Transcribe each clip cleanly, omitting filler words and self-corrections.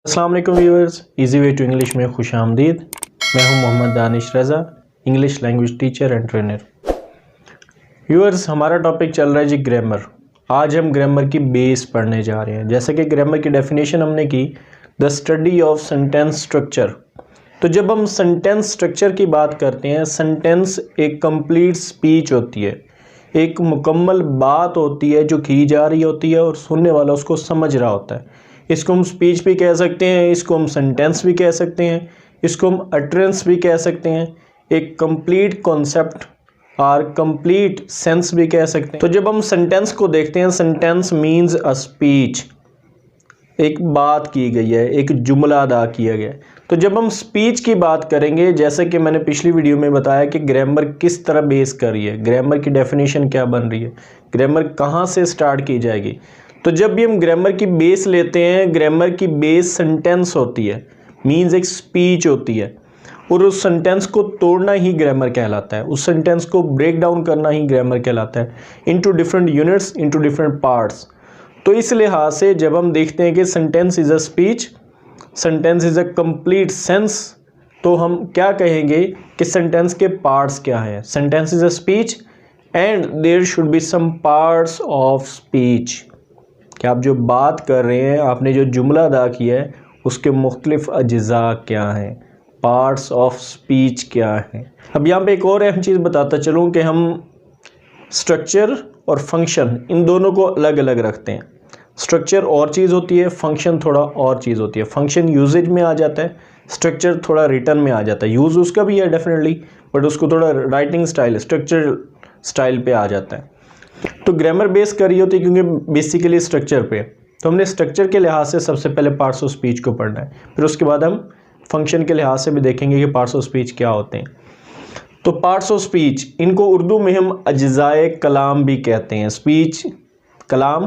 अस्सलाम वालेकुम viewers, easy way to English में खुश आमदीद। मैं हूं Mohammad Danish Raza, English language teacher and trainer. Viewers, हमारा टॉपिक चल रहा है जी ग्रामर। आज हम ग्रामर की बेस पढ़ने जा रहे हैं। जैसे कि ग्रामर की डेफिनेशन हमने की, the study of sentence structure. तो जब हम सेंटेंस स्ट्रक्चर की बात करते हैं, सेंटेंस एक कंप्लीट स्पीच होती है, एक मुकम्मल बात होती है जो की जा रही होती है और सुनने वाला उसको समझ रहा होता है। इसको हम स्पीच भी कह सकते हैं, इसको हम सेंटेंस भी कह सकते हैं, इसको हम अटरेंस भी कह सकते हैं, एक कंप्लीट कॉन्सेप्ट और कंप्लीट सेंस भी कह सकते हैं। तो जब हम सेंटेंस को देखते हैं, सेंटेंस मीन्स अ स्पीच, एक बात की गई है, एक जुमला अदा किया गया है। तो जब हम स्पीच की बात करेंगे, जैसे कि मैंने पिछली वीडियो में बताया कि ग्रामर किस तरह बेस कर रही है, ग्रामर की डेफिनेशन क्या बन रही है, ग्रामर कहाँ से स्टार्ट की जाएगी। तो जब भी हम ग्रामर की बेस लेते हैं, ग्रामर की बेस सेंटेंस होती है, मीन्स एक स्पीच होती है, और उस सेंटेंस को तोड़ना ही ग्रामर कहलाता है, उस सेंटेंस को ब्रेक डाउन करना ही ग्रामर कहलाता है, into different units, into different parts. तो इस लिहाज से जब हम देखते हैं कि sentence is a speech, sentence is a complete sense, तो हम क्या कहेंगे कि सेंटेंस के पार्ट्स क्या हैं। Sentence is a speech and there should be some parts of speech, कि आप जो बात कर रहे हैं, आपने जो जुमला अदा किया है, उसके मुख्तलिफ अज्जा क्या हैं, पार्ट्स ऑफ स्पीच क्या हैं। अब यहाँ पे एक और अहम चीज़ बताता चलूँ कि हम स्ट्रक्चर और फंक्शन, इन दोनों को अलग अलग रखते हैं। स्ट्रक्चर और चीज़ होती है, फंक्शन थोड़ा और चीज़ होती है। फंक्शन यूजेज में आ जाता है, स्ट्रक्चर थोड़ा रिटर्न में आ जाता है। यूज़ उसका भी है डेफिनेटली, बट उसको थोड़ा राइटिंग स्टाइल, स्ट्रक्चर स्टाइल पे आ जाता है। तो ग्रामर बेस कर रही होती है क्योंकि बेसिकली स्ट्रक्चर पे। तो हमने स्ट्रक्चर के लिहाज से सबसे पहले पार्ट्स ऑफ स्पीच को पढ़ना है, फिर उसके बाद हम फंक्शन के लिहाज से भी देखेंगे कि पार्ट्स ऑफ स्पीच क्या होते हैं। तो पार्ट्स ऑफ स्पीच, इनको उर्दू में हम अज्जाए कलाम भी कहते हैं। स्पीच, कलाम,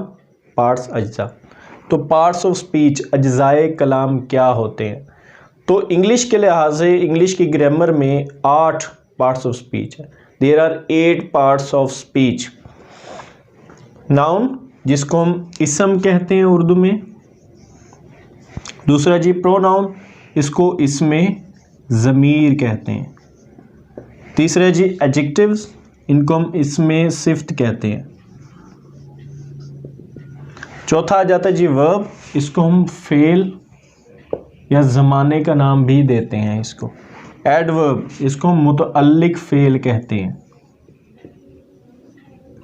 पार्ट्स, अज्जा। तो पार्ट्स ऑफ स्पीच, अज्जाए कलाम क्या होते हैं। तो इंग्लिश के लिहाज से, इंग्लिश की ग्रामर में 8 पार्ट्स ऑफ स्पीच है। There are 8 parts of speech. Noun, जिसको हम इसम कहते हैं उर्दू में। दूसरा जी प्रोनाउन, इसको इसमें ज़मीर कहते हैं। तीसरा जी एडजेक्टिव्स, इनको हम इसमें सिफ्त कहते हैं। चौथा आ जाता है जी वर्ब, इसको हम फेल या ज़माने का नाम भी देते हैं। इसको एडवर्ब, इसको हम मुतअल्लिक फेल कहते हैं।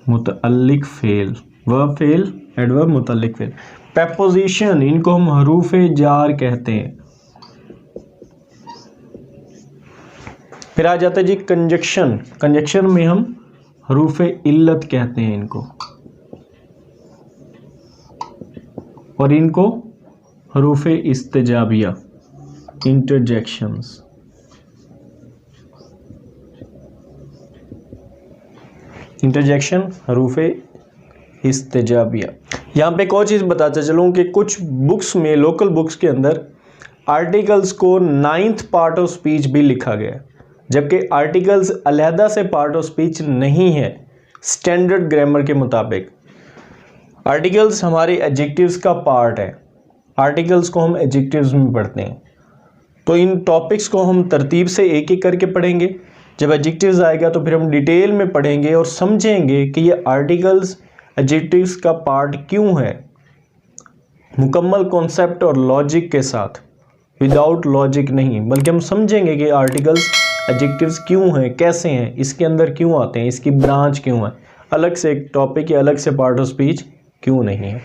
मुतअल्लिक फेल, वर्ब फेल, एडवर्ब, मुतअल्लिक फेल। प्रेपोजिशन, इनको हम हरूफे जार कहते हैं। फिर आ जाता है जी कंजक्शन, कंजक्शन में हम हरूफे इल्लत कहते हैं इनको, और इनको हरूफे इस्तिजाबिया, इंटरजेक्शंस। इंटरजेक्शन, हरूफे इस्तिजाबिया। यहाँ पे एक और चीज़ बताता चलूँ कि कुछ बुक्स में, लोकल बुक्स के अंदर आर्टिकल्स को 9th पार्ट ऑफ स्पीच भी लिखा गया है, जबकि आर्टिकल्स अलहदा से पार्ट ऑफ स्पीच नहीं है स्टैंडर्ड ग्रामर के मुताबिक। आर्टिकल्स हमारे एडजेक्टिव्स का पार्ट है, आर्टिकल्स को हम एडजेक्टिव्स में पढ़ते हैं। तो इन टॉपिक्स को हम तरतीब से एक एक करके पढ़ेंगे। जब एडजेक्टिव्स आएगा तो फिर हम डिटेल में पढ़ेंगे और समझेंगे कि ये आर्टिकल्स एडजेक्टिव्स का पार्ट क्यों है, मुकम्मल कॉन्सेप्ट और लॉजिक के साथ, विदाउट लॉजिक नहीं, बल्कि हम समझेंगे कि आर्टिकल्स एडजेक्टिव्स क्यों हैं, कैसे हैं, इसके अंदर क्यों आते हैं, इसकी ब्रांच क्यों है, अलग से एक टॉपिक या अलग से पार्ट ऑफ स्पीच क्यों नहीं है।